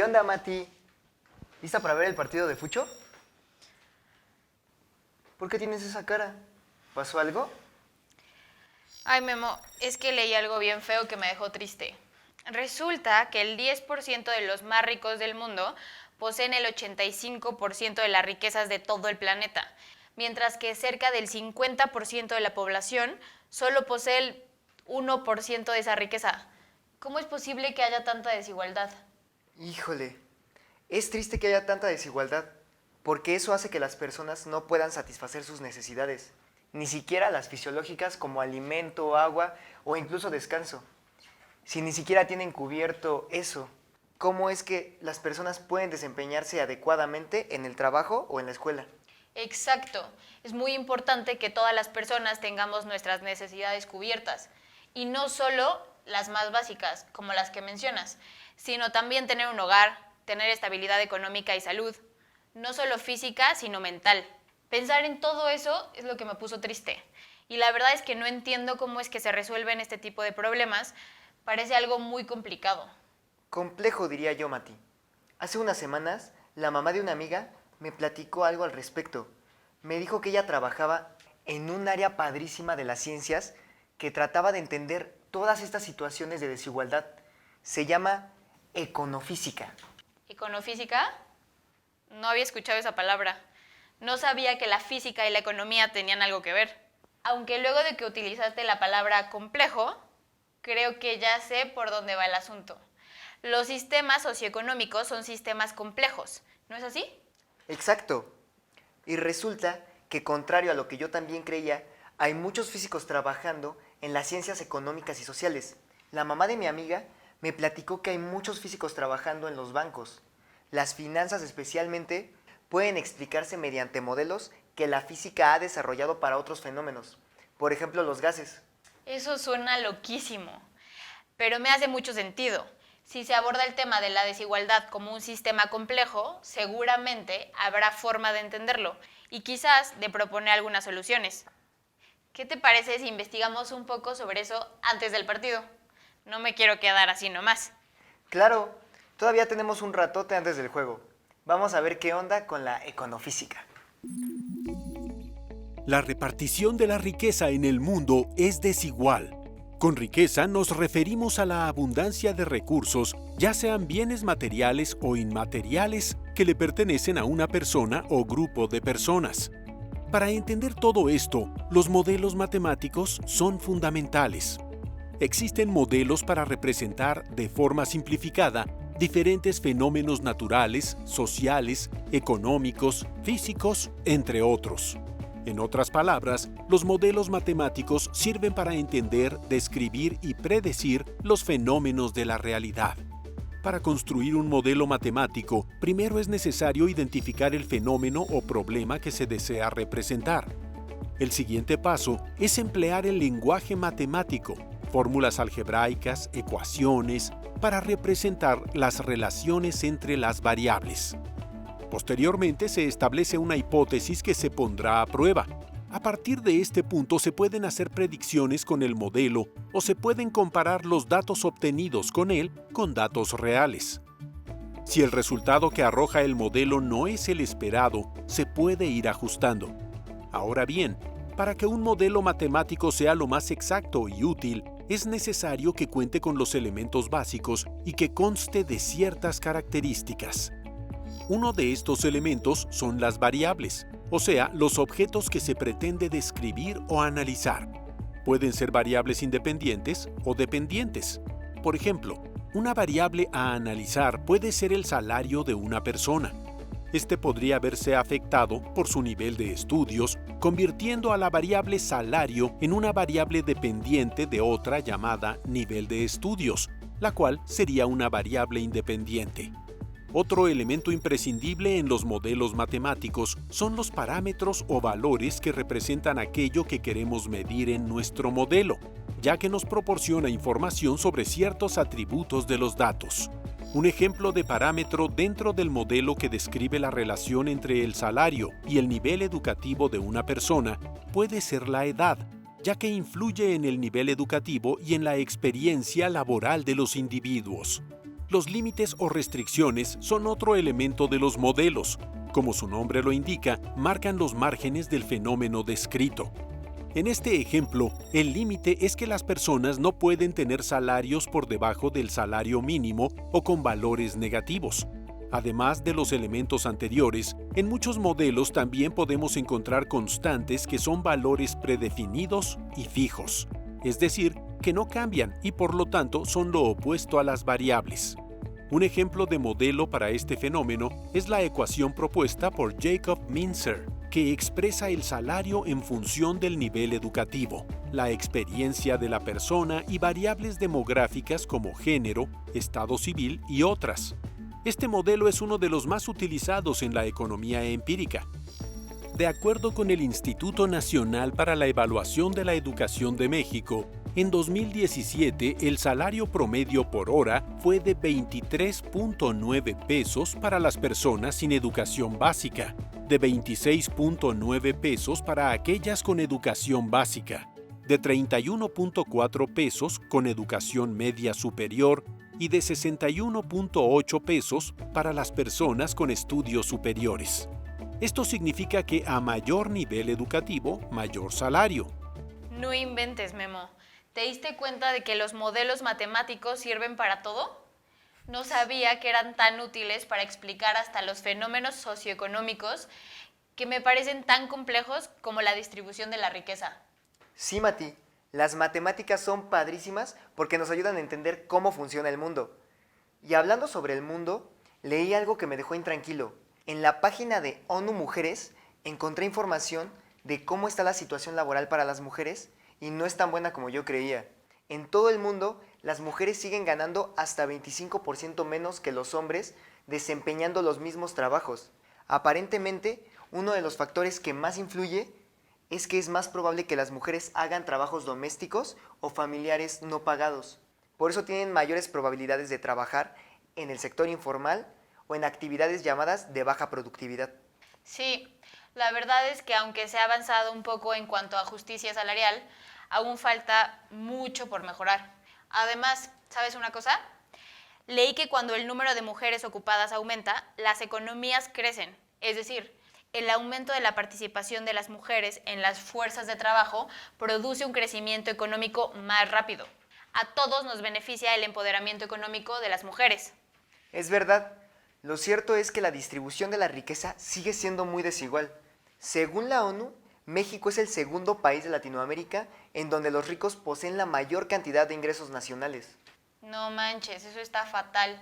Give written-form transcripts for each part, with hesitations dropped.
onda, Mati? ¿Lista para ver el partido de Fucho? ¿Por qué tienes esa cara? ¿Pasó algo? Ay, Memo, es que leí algo bien feo que me dejó triste. Resulta que el 10% de los más ricos del mundo poseen el 85% de las riquezas de todo el planeta, mientras que cerca del 50% de la población solo posee el 1% de esa riqueza. ¿Cómo es posible que haya tanta desigualdad? Híjole, es triste que haya tanta desigualdad, porque eso hace que las personas no puedan satisfacer sus necesidades, ni siquiera las fisiológicas como alimento, agua o incluso descanso. Si ni siquiera tienen cubierto eso, ¿cómo es que las personas pueden desempeñarse adecuadamente en el trabajo o en la escuela? Exacto. Es muy importante que todas las personas tengamos nuestras necesidades cubiertas. Y no solo las más básicas, como las que mencionas, sino también tener un hogar, tener estabilidad económica y salud. No solo física, sino mental. Pensar en todo eso es lo que me puso triste. Y la verdad es que no entiendo cómo es que se resuelven este tipo de problemas. Parece algo muy complicado. Complejo, diría yo, Mati. Hace unas semanas, la mamá de una amiga me platicó algo al respecto. Me dijo que ella trabajaba en un área padrísima de las ciencias que trataba de entender todas estas situaciones de desigualdad. Se llama econofísica. ¿Econofísica? No había escuchado esa palabra. No sabía que la física y la economía tenían algo que ver. Aunque luego de que utilizaste la palabra complejo, creo que ya sé por dónde va el asunto. Los sistemas socioeconómicos son sistemas complejos, ¿no es así? Exacto. Y resulta que, contrario a lo que yo también creía, hay muchos físicos trabajando en las ciencias económicas y sociales. La mamá de mi amiga me platicó que hay muchos físicos trabajando en los bancos. Las finanzas especialmente pueden explicarse mediante modelos que la física ha desarrollado para otros fenómenos. Por ejemplo, los gases. Eso suena loquísimo, pero me hace mucho sentido. Si se aborda el tema de la desigualdad como un sistema complejo, seguramente habrá forma de entenderlo y quizás de proponer algunas soluciones. ¿Qué te parece si investigamos un poco sobre eso antes del partido? No me quiero quedar así nomás. Claro, todavía tenemos un ratote antes del juego. Vamos a ver qué onda con la econofísica. La repartición de la riqueza en el mundo es desigual. Con riqueza nos referimos a la abundancia de recursos, ya sean bienes materiales o inmateriales, que le pertenecen a una persona o grupo de personas. Para entender todo esto, los modelos matemáticos son fundamentales. Existen modelos para representar de forma simplificada diferentes fenómenos naturales, sociales, económicos, físicos, entre otros. En otras palabras, los modelos matemáticos sirven para entender, describir y predecir los fenómenos de la realidad. Para construir un modelo matemático, primero es necesario identificar el fenómeno o problema que se desea representar. El siguiente paso es emplear el lenguaje matemático, fórmulas algebraicas, ecuaciones, para representar las relaciones entre las variables. Posteriormente se establece una hipótesis que se pondrá a prueba. A partir de este punto se pueden hacer predicciones con el modelo o se pueden comparar los datos obtenidos con él con datos reales. Si el resultado que arroja el modelo no es el esperado, se puede ir ajustando. Ahora bien, para que un modelo matemático sea lo más exacto y útil, es necesario que cuente con los elementos básicos y que conste de ciertas características. Uno de estos elementos son las variables, o sea, los objetos que se pretende describir o analizar. Pueden ser variables independientes o dependientes. Por ejemplo, una variable a analizar puede ser el salario de una persona. Este podría verse afectado por su nivel de estudios, convirtiendo a la variable salario en una variable dependiente de otra llamada nivel de estudios, la cual sería una variable independiente. Otro elemento imprescindible en los modelos matemáticos son los parámetros o valores que representan aquello que queremos medir en nuestro modelo, ya que nos proporciona información sobre ciertos atributos de los datos. Un ejemplo de parámetro dentro del modelo que describe la relación entre el salario y el nivel educativo de una persona puede ser la edad, ya que influye en el nivel educativo y en la experiencia laboral de los individuos. Los límites o restricciones son otro elemento de los modelos. Como su nombre lo indica, marcan los márgenes del fenómeno descrito. En este ejemplo, el límite es que las personas no pueden tener salarios por debajo del salario mínimo o con valores negativos. Además de los elementos anteriores, en muchos modelos también podemos encontrar constantes que son valores predefinidos y fijos, es decir, que no cambian y por lo tanto son lo opuesto a las variables. Un ejemplo de modelo para este fenómeno es la ecuación propuesta por Jacob Mincer, que expresa el salario en función del nivel educativo, la experiencia de la persona y variables demográficas como género, estado civil y otras. Este modelo es uno de los más utilizados en la economía empírica. De acuerdo con el Instituto Nacional para la Evaluación de la Educación de México, en 2017 el salario promedio por hora fue de 23.9 pesos para las personas sin educación básica, de 26.9 pesos para aquellas con educación básica, de 31.4 pesos con educación media superior y de 61.8 pesos para las personas con estudios superiores. Esto significa que a mayor nivel educativo, mayor salario. No inventes, Memo. ¿Te diste cuenta de que los modelos matemáticos sirven para todo? No sabía que eran tan útiles para explicar hasta los fenómenos socioeconómicos que me parecen tan complejos como la distribución de la riqueza. Sí, Mati, las matemáticas son padrísimas porque nos ayudan a entender cómo funciona el mundo. Y hablando sobre el mundo, leí algo que me dejó intranquilo. En la página de ONU Mujeres encontré información de cómo está la situación laboral para las mujeres y no es tan buena como yo creía. En todo el mundo, las mujeres siguen ganando hasta 25% menos que los hombres desempeñando los mismos trabajos. Aparentemente, uno de los factores que más influye es que es más probable que las mujeres hagan trabajos domésticos o familiares no pagados. Por eso tienen mayores probabilidades de trabajar en el sector informal o en actividades llamadas de baja productividad. Sí, la verdad es que aunque se ha avanzado un poco en cuanto a justicia salarial, aún falta mucho por mejorar. Además, ¿sabes una cosa? Leí que cuando el número de mujeres ocupadas aumenta, las economías crecen. Es decir, el aumento de la participación de las mujeres en las fuerzas de trabajo produce un crecimiento económico más rápido. A todos nos beneficia el empoderamiento económico de las mujeres. Es verdad, lo cierto es que la distribución de la riqueza sigue siendo muy desigual. Según la ONU, México es el segundo país de Latinoamérica en donde los ricos poseen la mayor cantidad de ingresos nacionales. No manches, eso está fatal.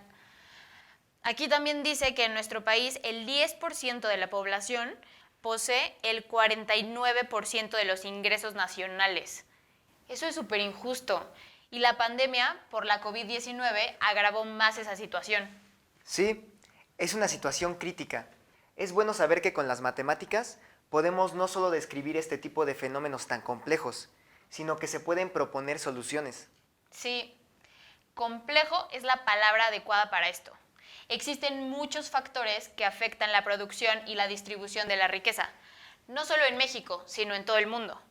Aquí también dice que en nuestro país el 10% de la población posee el 49% de los ingresos nacionales. Eso es súper injusto. Y la pandemia por la COVID-19 agravó más esa situación. Sí, es una situación crítica. Es bueno saber que con las matemáticas podemos no solo describir este tipo de fenómenos tan complejos, sino que se pueden proponer soluciones. Sí, complejo es la palabra adecuada para esto. Existen muchos factores que afectan la producción y la distribución de la riqueza, no solo en México, sino en todo el mundo.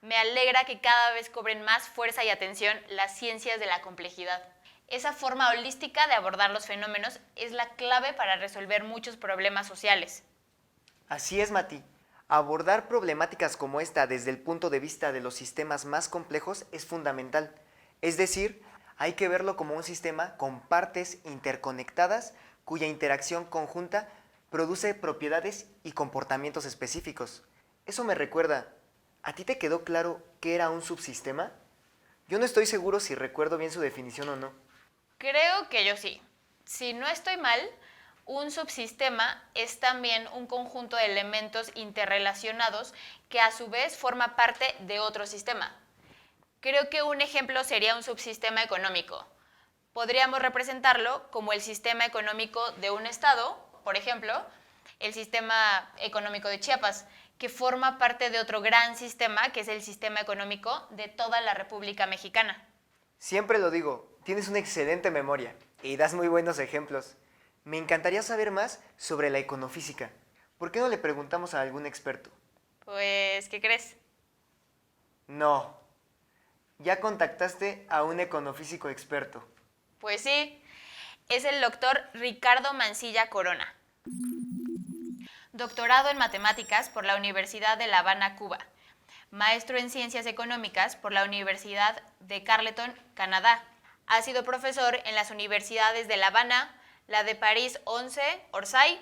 Me alegra que cada vez cobren más fuerza y atención las ciencias de la complejidad. Esa forma holística de abordar los fenómenos es la clave para resolver muchos problemas sociales. Así es, Mati. Abordar problemáticas como esta desde el punto de vista de los sistemas más complejos es fundamental. Es decir, hay que verlo como un sistema con partes interconectadas cuya interacción conjunta produce propiedades y comportamientos específicos. Eso me recuerda, ¿a ti te quedó claro qué era un subsistema? Yo no estoy seguro si recuerdo bien su definición o no. Creo que yo sí. Si no estoy mal, un subsistema es también un conjunto de elementos interrelacionados que a su vez forma parte de otro sistema. Creo que un ejemplo sería un subsistema económico. Podríamos representarlo como el sistema económico de un estado, por ejemplo, el sistema económico de Chiapas, que forma parte de otro gran sistema que es el sistema económico de toda la República Mexicana. Siempre lo digo, tienes una excelente memoria y das muy buenos ejemplos. Me encantaría saber más sobre la econofísica. ¿Por qué no le preguntamos a algún experto? Pues, ¿qué crees? No. ¿Ya contactaste a un econofísico experto? Pues sí, Es el doctor Ricardo Mancilla Corona. Doctorado en Matemáticas por la Universidad de La Habana, Cuba. Maestro en Ciencias Económicas por la Universidad de Carleton, Canadá. Ha sido profesor en las universidades de La Habana, la de París 11, Orsay,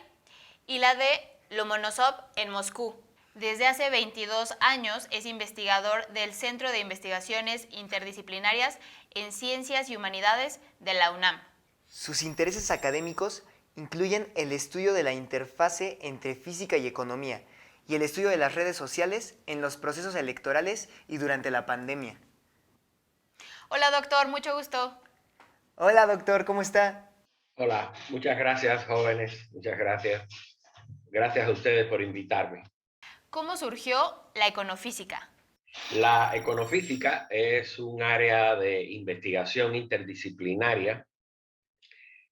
y la de Lomonosov en Moscú. Desde hace 22 años es investigador del Centro de Investigaciones Interdisciplinarias en Ciencias y Humanidades de la UNAM. Sus intereses académicos incluyen el estudio de la interfase entre física y economía y el estudio de las redes sociales en los procesos electorales y durante la pandemia. Hola doctor, mucho gusto. Hola doctor, ¿cómo está? Hola, muchas gracias jóvenes, muchas gracias. Gracias a ustedes por invitarme. ¿Cómo surgió la econofísica? La econofísica es un área de investigación interdisciplinaria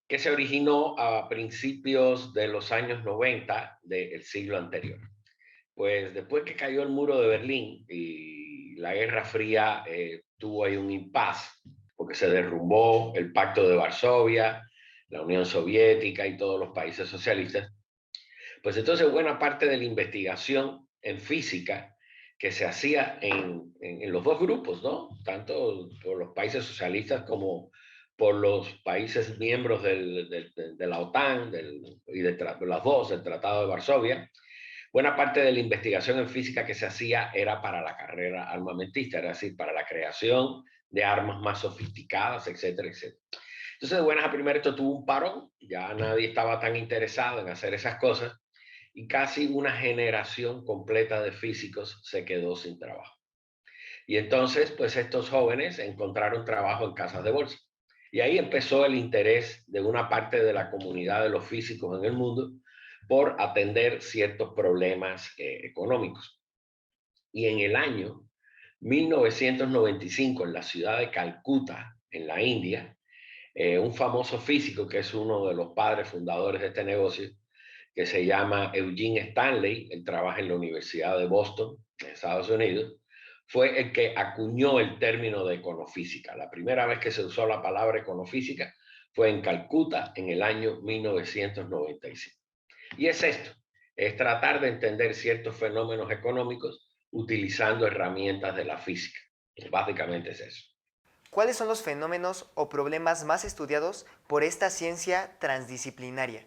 que se originó a principios de los años 90 del siglo anterior. Pues después que cayó el muro de Berlín y la Guerra Fría tuvo ahí un impasse, porque se derrumbó el Pacto de Varsovia, la Unión Soviética y todos los países socialistas, pues entonces buena parte de la investigación en física que se hacía en los dos grupos, ¿no? Tanto por los países socialistas como por los países miembros de la OTAN y de las dos, del Tratado de Varsovia. Buena parte de la investigación en física que se hacía era para la carrera armamentista, es decir, para la creación de armas más sofisticadas, etcétera, etcétera. Entonces, de buenas a primeras, esto tuvo un parón, ya nadie estaba tan interesado en hacer esas cosas y casi una generación completa de físicos se quedó sin trabajo. Y entonces, pues estos jóvenes encontraron trabajo en casas de bolsa. Y ahí empezó el interés de una parte de la comunidad de los físicos en el mundo por atender ciertos problemas económicos. Y en el año 1995, en la ciudad de Calcuta, en la India, un famoso físico que es uno de los padres fundadores de este negocio, que se llama Eugene Stanley, él trabaja en la Universidad de Boston, en Estados Unidos, fue el que acuñó el término de econofísica. La primera vez que se usó la palabra econofísica fue en Calcuta en el año 1995. Y es esto, es tratar de entender ciertos fenómenos económicos utilizando herramientas de la física. Básicamente es eso. ¿Cuáles son los fenómenos o problemas más estudiados por esta ciencia transdisciplinaria?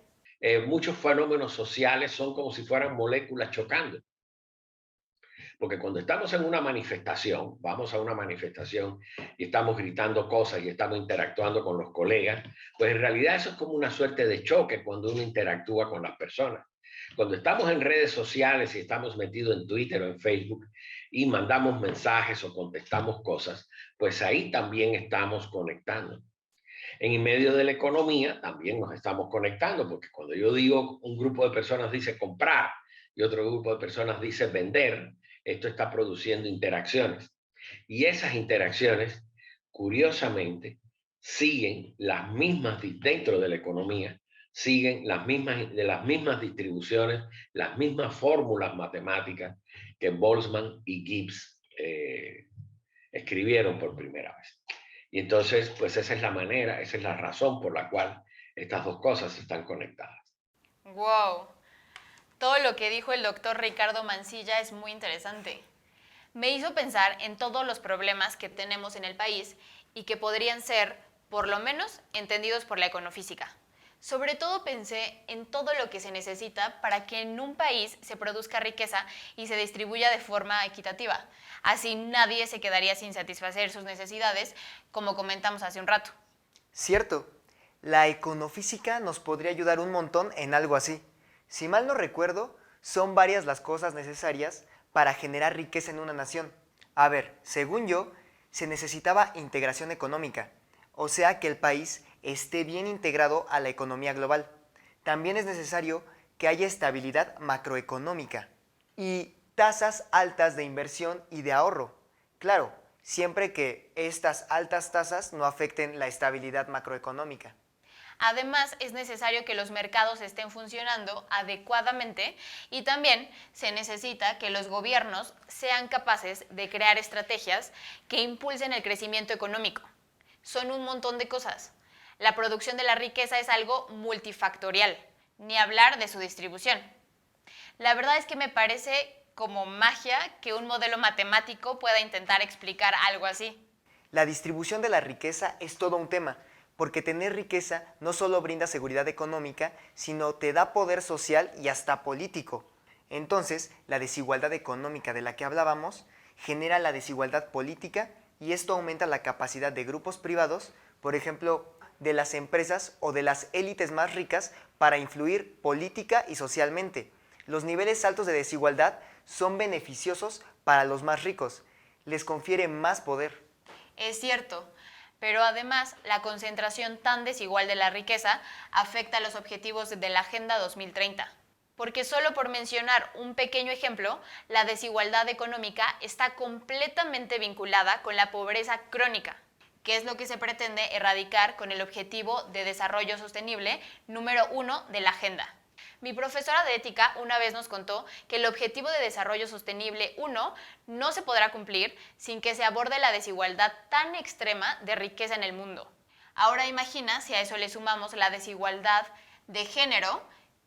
Muchos fenómenos sociales son como si fueran moléculas chocando. Porque cuando estamos en una manifestación, vamos a una manifestación y estamos gritando cosas y estamos interactuando con los colegas, pues en realidad eso es como una suerte de choque cuando uno interactúa con las personas. Cuando estamos en redes sociales y estamos metidos en Twitter o en Facebook y mandamos mensajes o contestamos cosas, pues ahí también estamos conectando. En medio de la economía también nos estamos conectando, porque cuando yo digo, un grupo de personas dice comprar y otro grupo de personas dice vender, esto está produciendo interacciones. Y esas interacciones, curiosamente, siguen las mismas dentro de la economía, siguen las mismas distribuciones, las mismas fórmulas matemáticas que Boltzmann y Gibbs escribieron por primera vez. Y entonces, pues esa es la manera, esa es la razón por la cual estas dos cosas están conectadas. ¡Wow! Todo lo que dijo el doctor Ricardo Mancilla es muy interesante. Me hizo pensar en todos los problemas que tenemos en el país y que podrían ser, por lo menos, entendidos por la econofísica. Sobre todo pensé en todo lo que se necesita para que en un país se produzca riqueza y se distribuya de forma equitativa. Así nadie se quedaría sin satisfacer sus necesidades, como comentamos hace un rato. Cierto, la econofísica nos podría ayudar un montón en algo así. Si mal no recuerdo, son varias las cosas necesarias para generar riqueza en una nación. A ver, según yo, se necesitaba integración económica, o sea que el país esté bien integrado a la economía global. También es necesario que haya estabilidad macroeconómica y tasas altas de inversión y de ahorro. Claro, siempre que estas altas tasas no afecten la estabilidad macroeconómica. Además, es necesario que los mercados estén funcionando adecuadamente y también se necesita que los gobiernos sean capaces de crear estrategias que impulsen el crecimiento económico. Son un montón de cosas. La producción de la riqueza es algo multifactorial, ni hablar de su distribución. La verdad es que me parece como magia que un modelo matemático pueda intentar explicar algo así. La distribución de la riqueza es todo un tema, porque tener riqueza no solo brinda seguridad económica, sino te da poder social y hasta político. Entonces, la desigualdad económica de la que hablábamos genera la desigualdad política y esto aumenta la capacidad de grupos privados, por ejemplo, de las empresas o de las élites más ricas para influir política y socialmente. Los niveles altos de desigualdad son beneficiosos para los más ricos, les confiere más poder. Es cierto, pero además la concentración tan desigual de la riqueza afecta a los objetivos de la Agenda 2030. Porque solo por mencionar un pequeño ejemplo, la desigualdad económica está completamente vinculada con la pobreza crónica, que es lo que se pretende erradicar con el Objetivo de Desarrollo Sostenible número 1 de la Agenda. Mi profesora de ética una vez nos contó que el Objetivo de Desarrollo Sostenible 1 no se podrá cumplir sin que se aborde la desigualdad tan extrema de riqueza en el mundo. Ahora imagina si a eso le sumamos la desigualdad de género,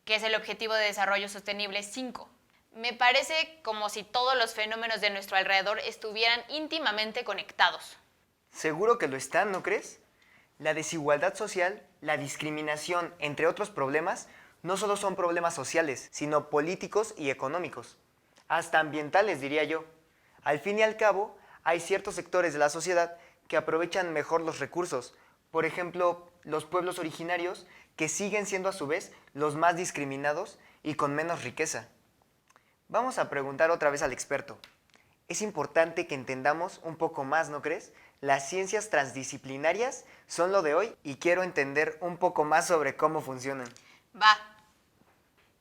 que es el Objetivo de Desarrollo Sostenible 5. Me parece como si todos los fenómenos de nuestro alrededor estuvieran íntimamente conectados. Seguro que lo están, ¿no crees? La desigualdad social, la discriminación, entre otros problemas, no solo son problemas sociales, sino políticos y económicos. Hasta ambientales, diría yo. Al fin y al cabo, hay ciertos sectores de la sociedad que aprovechan mejor los recursos. Por ejemplo, los pueblos originarios, que siguen siendo a su vez los más discriminados y con menos riqueza. Vamos a preguntar otra vez al experto. Es importante que entendamos un poco más, ¿no crees? Las ciencias transdisciplinarias son lo de hoy y quiero entender un poco más sobre cómo funcionan. Va.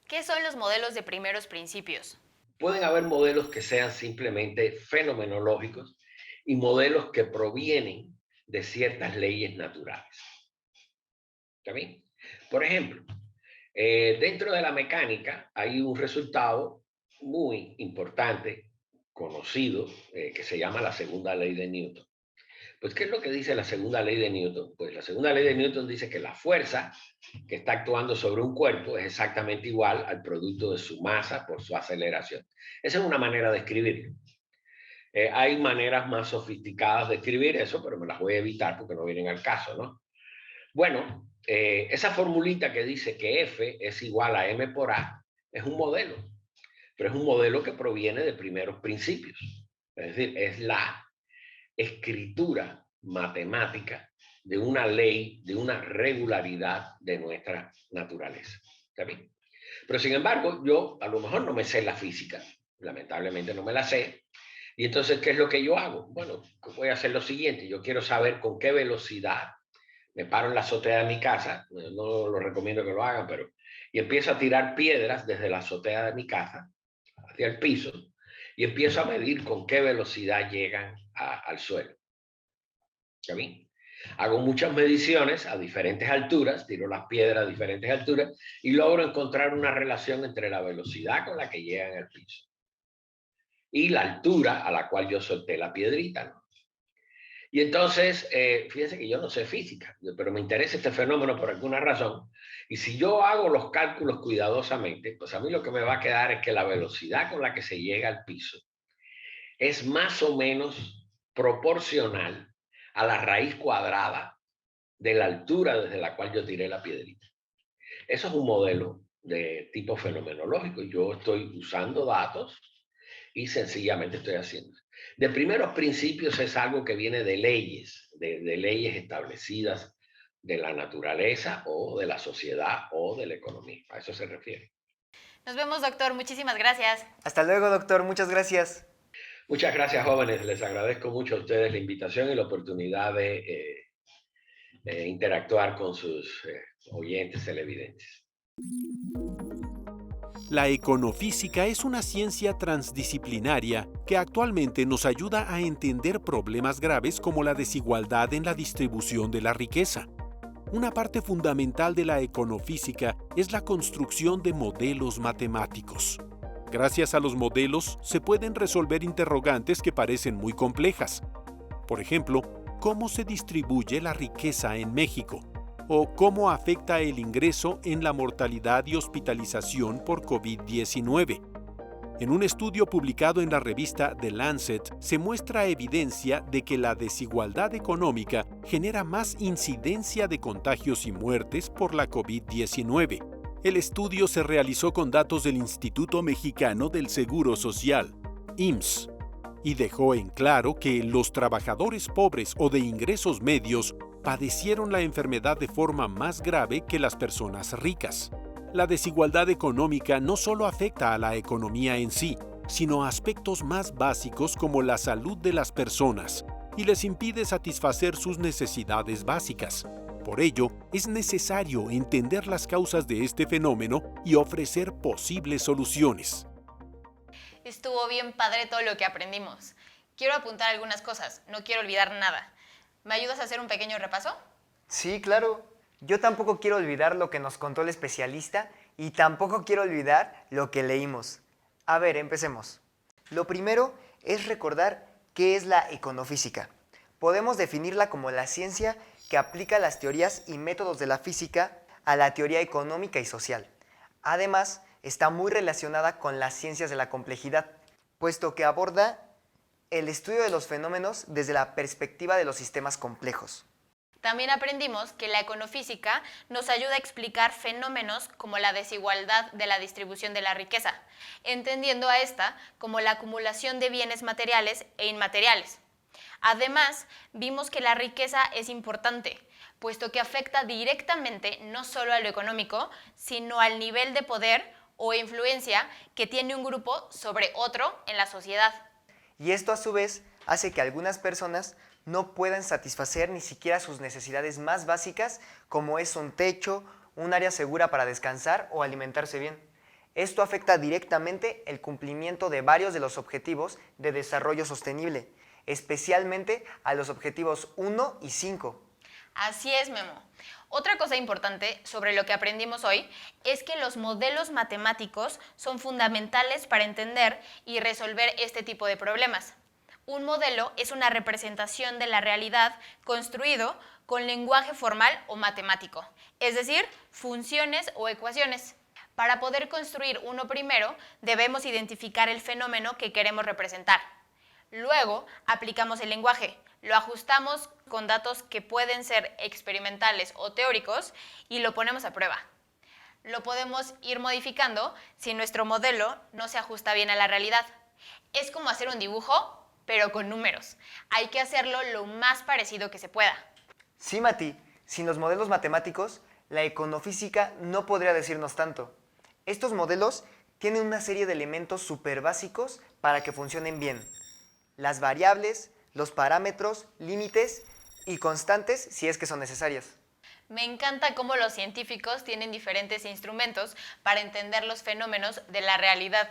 ¿Qué son los modelos de primeros principios? Pueden haber modelos que sean simplemente fenomenológicos y modelos que provienen de ciertas leyes naturales. ¿Está bien? Por ejemplo, dentro de la mecánica hay un resultado muy importante, conocido, que se llama la segunda ley de Newton. Pues, ¿qué es lo que dice la segunda ley de Newton? Pues la segunda ley de Newton dice que la fuerza que está actuando sobre un cuerpo es exactamente igual al producto de su masa por su aceleración. Esa es una manera de escribirlo. Hay maneras más sofisticadas de escribir eso, pero me las voy a evitar porque no vienen al caso, ¿no? Bueno, esa formulita que dice que F es igual a M por A es un modelo, pero es un modelo que proviene de primeros principios. Es decir, es la escritura matemática de una ley, de una regularidad de nuestra naturaleza. ¿Está bien? Pero sin embargo, yo a lo mejor no me sé la física, lamentablemente no me la sé. Y entonces, ¿qué es lo que yo hago? Bueno, voy a hacer lo siguiente, yo quiero saber con qué velocidad me paro en la azotea de mi casa, no lo recomiendo que lo hagan, pero y empiezo a tirar piedras desde la azotea de mi casa hacia el piso y empiezo a medir con qué velocidad llegan al suelo. ¿Ya vi? Hago muchas mediciones a diferentes alturas, tiro las piedras a diferentes alturas y logro encontrar una relación entre la velocidad con la que llegan al piso y la altura a la cual yo solté la piedrita, ¿no? Y entonces, fíjense que yo no sé física, pero me interesa este fenómeno por alguna razón. Y si yo hago los cálculos cuidadosamente, pues a mí lo que me va a quedar es que la velocidad con la que se llega al piso es más o menos proporcional a la raíz cuadrada de la altura desde la cual yo tiré la piedrita. Eso es un modelo de tipo fenomenológico. Yo estoy usando datos y sencillamente estoy haciendo. De primeros principios es algo que viene de leyes, de leyes establecidas de la naturaleza o de la sociedad o de la economía. A eso se refiere. Nos vemos, doctor. Muchísimas gracias. Hasta luego, doctor. Muchas gracias. Muchas gracias, jóvenes. Les agradezco mucho a ustedes la invitación y la oportunidad de interactuar con sus oyentes televidentes. La econofísica es una ciencia transdisciplinaria que actualmente nos ayuda a entender problemas graves como la desigualdad en la distribución de la riqueza. Una parte fundamental de la econofísica es la construcción de modelos matemáticos. Gracias a los modelos se pueden resolver interrogantes que parecen muy complejas. Por ejemplo, ¿cómo se distribuye la riqueza en México? o cómo afecta el ingreso en la mortalidad y hospitalización por COVID-19. En un estudio publicado en la revista The Lancet, se muestra evidencia de que la desigualdad económica genera más incidencia de contagios y muertes por la COVID-19. El estudio se realizó con datos del Instituto Mexicano del Seguro Social, IMSS, y dejó en claro que los trabajadores pobres o de ingresos medios padecieron la enfermedad de forma más grave que las personas ricas. La desigualdad económica no solo afecta a la economía en sí, sino a aspectos más básicos como la salud de las personas y les impide satisfacer sus necesidades básicas. Por ello, es necesario entender las causas de este fenómeno y ofrecer posibles soluciones. Estuvo bien padre todo lo que aprendimos. Quiero apuntar algunas cosas, no quiero olvidar nada. ¿Me ayudas a hacer un pequeño repaso? Sí, claro. Yo tampoco quiero olvidar lo que nos contó el especialista y tampoco quiero olvidar lo que leímos. A ver, empecemos. Lo primero es recordar qué es la econofísica. Podemos definirla como la ciencia que aplica las teorías y métodos de la física a la teoría económica y social. Además, está muy relacionada con las ciencias de la complejidad, puesto que aborda el estudio de los fenómenos desde la perspectiva de los sistemas complejos. También aprendimos que la econofísica nos ayuda a explicar fenómenos como la desigualdad de la distribución de la riqueza, entendiendo a esta como la acumulación de bienes materiales e inmateriales. Además, vimos que la riqueza es importante, puesto que afecta directamente no solo a lo económico, sino al nivel de poder o influencia que tiene un grupo sobre otro en la sociedad. Y esto a su vez hace que algunas personas no puedan satisfacer ni siquiera sus necesidades más básicas, como es un techo, un área segura para descansar o alimentarse bien. Esto afecta directamente el cumplimiento de varios de los objetivos de desarrollo sostenible, especialmente a los objetivos 1 y 5. Así es, Memo. Otra cosa importante sobre lo que aprendimos hoy es que los modelos matemáticos son fundamentales para entender y resolver este tipo de problemas. Un modelo es una representación de la realidad construido con lenguaje formal o matemático, es decir, funciones o ecuaciones. Para poder construir uno primero, debemos identificar el fenómeno que queremos representar. Luego, aplicamos el lenguaje, lo ajustamos con datos que pueden ser experimentales o teóricos y lo ponemos a prueba. Lo podemos ir modificando si nuestro modelo no se ajusta bien a la realidad. Es como hacer un dibujo, pero con números. Hay que hacerlo lo más parecido que se pueda. Sí, Mati, sin los modelos matemáticos, la econofísica no podría decirnos tanto. Estos modelos tienen una serie de elementos súper básicos para que funcionen bien. Las variables, los parámetros, límites y constantes si es que son necesarias. Me encanta cómo los científicos tienen diferentes instrumentos para entender los fenómenos de la realidad.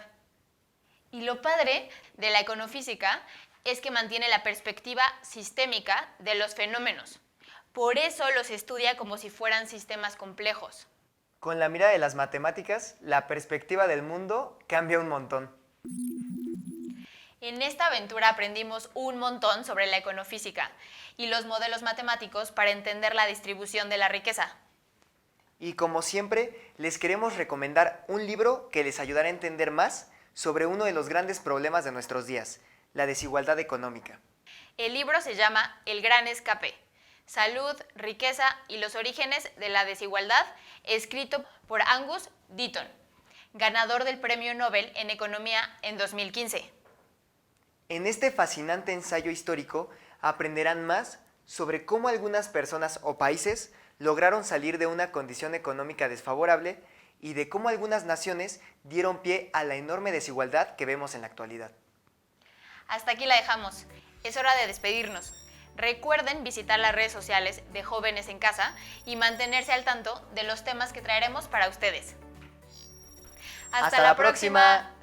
Y lo padre de la econofísica es que mantiene la perspectiva sistémica de los fenómenos. Por eso los estudia como si fueran sistemas complejos. Con la mirada de las matemáticas, la perspectiva del mundo cambia un montón. En esta aventura aprendimos un montón sobre la econofísica y los modelos matemáticos para entender la distribución de la riqueza. Y como siempre, les queremos recomendar un libro que les ayudará a entender más sobre uno de los grandes problemas de nuestros días, la desigualdad económica. El libro se llama El Gran Escape: Salud, Riqueza y los Orígenes de la Desigualdad, escrito por Angus Deaton, ganador del Premio Nobel en Economía en 2015. En este fascinante ensayo histórico aprenderán más sobre cómo algunas personas o países lograron salir de una condición económica desfavorable y de cómo algunas naciones dieron pie a la enorme desigualdad que vemos en la actualidad. Hasta aquí la dejamos. Es hora de despedirnos. Recuerden visitar las redes sociales de Jóvenes en Casa y mantenerse al tanto de los temas que traeremos para ustedes. ¡Hasta la próxima!